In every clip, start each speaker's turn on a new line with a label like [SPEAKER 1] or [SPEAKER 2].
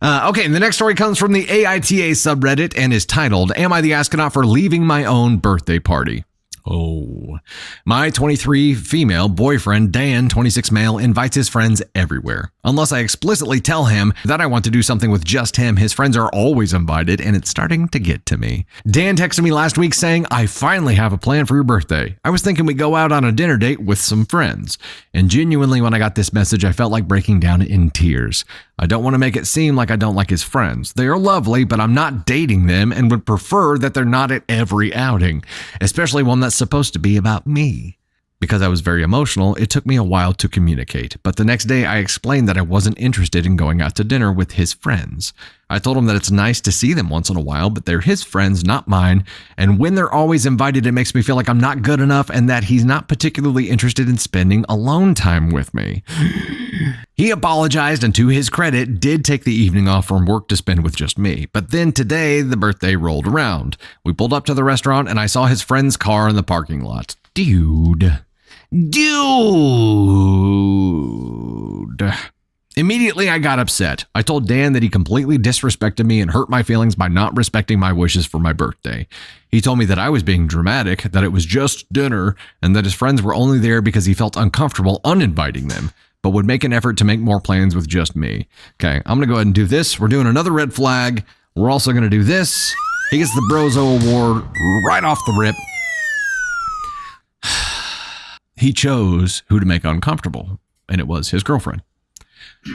[SPEAKER 1] Okay, the next story comes from the AITA subreddit and is titled, Am I the Astronaut for Leaving My Own Birthday Party? Oh, my 23 female boyfriend, Dan, 26 male, invites his friends everywhere. Unless I explicitly tell him that I want to do something with just him, his friends are always invited, and it's starting to get to me. Dan texted me last week saying, I finally have a plan for your birthday. I was thinking we go out on a dinner date with some friends. And genuinely, when I got this message, I felt like breaking down in tears. I don't want to make it seem like I don't like his friends. They are lovely, but I'm not dating them and would prefer that they're not at every outing, especially one that's supposed to be about me. Because I was very emotional, it took me a while to communicate, but the next day I explained that I wasn't interested in going out to dinner with his friends. I told him that it's nice to see them once in a while, but they're his friends, not mine, and when they're always invited, it makes me feel like I'm not good enough and that he's not particularly interested in spending alone time with me. He apologized and, to his credit, did take the evening off from work to spend with just me. But then today, the birthday rolled around. We pulled up to the restaurant and I saw his friend's car in the parking lot. Dude. Immediately, I got upset. I told Dan that he completely disrespected me and hurt my feelings by not respecting my wishes for my birthday. He told me that I was being dramatic, that it was just dinner, and that his friends were only there because he felt uncomfortable uninviting them, but would make an effort to make more plans with just me. Okay, I'm going to go ahead and do this. We're doing another red flag. We're also going to do this. He gets the Brozo Award right off the rip. He chose who to make uncomfortable, and it was his girlfriend.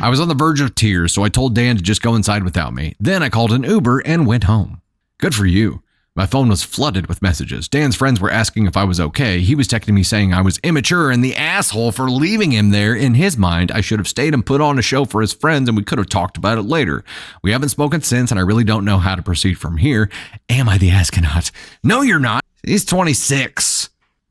[SPEAKER 1] I was on the verge of tears, so I told Dan to just go inside without me. Then I called an Uber and went home. Good for you. My phone was flooded with messages. Dan's friends were asking if I was okay. He was texting me saying I was immature and the asshole for leaving him there. In his mind, I should have stayed and put on a show for his friends, and we could have talked about it later. We haven't spoken since, and I really don't know how to proceed from here. Am I the astronaut? No, you're not. He's 26.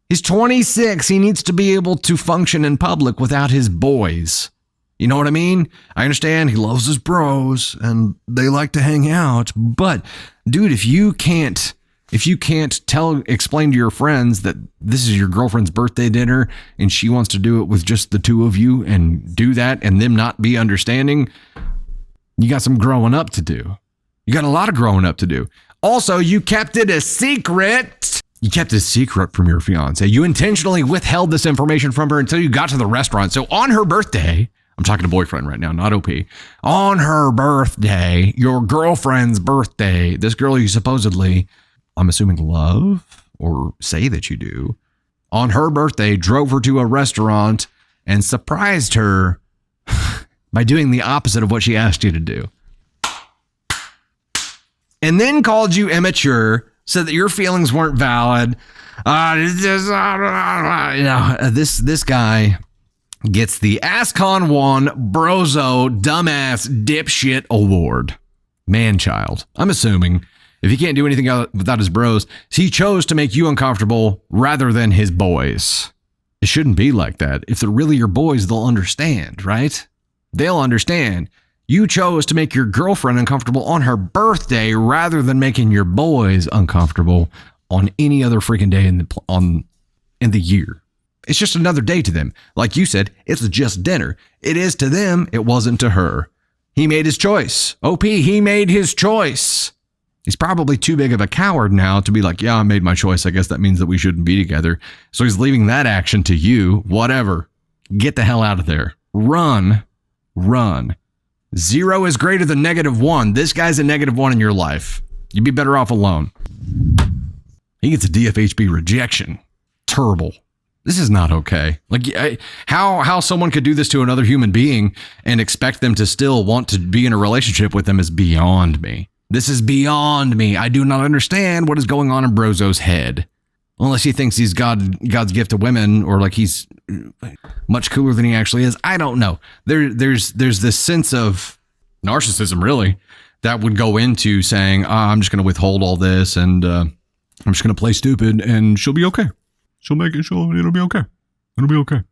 [SPEAKER 1] He's 26. He needs to be able to function in public without his boys. You know what I mean? I understand he loves his bros and they like to hang out, but dude, if you can't explain to your friends that this is your girlfriend's birthday dinner and she wants to do it with just the two of you and do that and them not be understanding, you got some growing up to do. You got a lot of growing up to do. Also, you kept it a secret. You kept it a secret from your fiance. You intentionally withheld this information from her until you got to the restaurant. So on her birthday, I'm talking to boyfriend right now, not OP. On her birthday, your girlfriend's birthday, this girl you supposedly, I'm assuming, love or say that you do, on her birthday, drove her to a restaurant and surprised her by doing the opposite of what she asked you to do. And then called you immature, said that your feelings weren't valid. This guy gets the AskCon1 Brozo Dumbass Dipshit Award. Man-child. I'm assuming if he can't do anything without his bros, he chose to make you uncomfortable rather than his boys. It shouldn't be like that. If they're really your boys, they'll understand, right? They'll understand. You chose to make your girlfriend uncomfortable on her birthday rather than making your boys uncomfortable on any other freaking day in the year. It's just another day to them. Like you said, it's just dinner. It is to them. It wasn't to her. He made his choice. OP, he made his choice. He's probably too big of a coward now to be like, yeah, I made my choice. I guess that means that we shouldn't be together. So he's leaving that action to you. Whatever. Get the hell out of there. Run. 0 is greater than -1. This guy's a -1 in your life. You'd be better off alone. He gets a DFHB rejection. Terrible. This is not okay. Like, how someone could do this to another human being and expect them to still want to be in a relationship with them is beyond me. This is beyond me. I do not understand what is going on in Brozo's head. Unless he thinks he's God's gift to women, or like he's much cooler than he actually is. I don't know. There's this sense of narcissism, really, that would go into saying, I'm just going to withhold all this and I'm just going to play stupid and she'll be okay. It'll be okay. It'll be okay.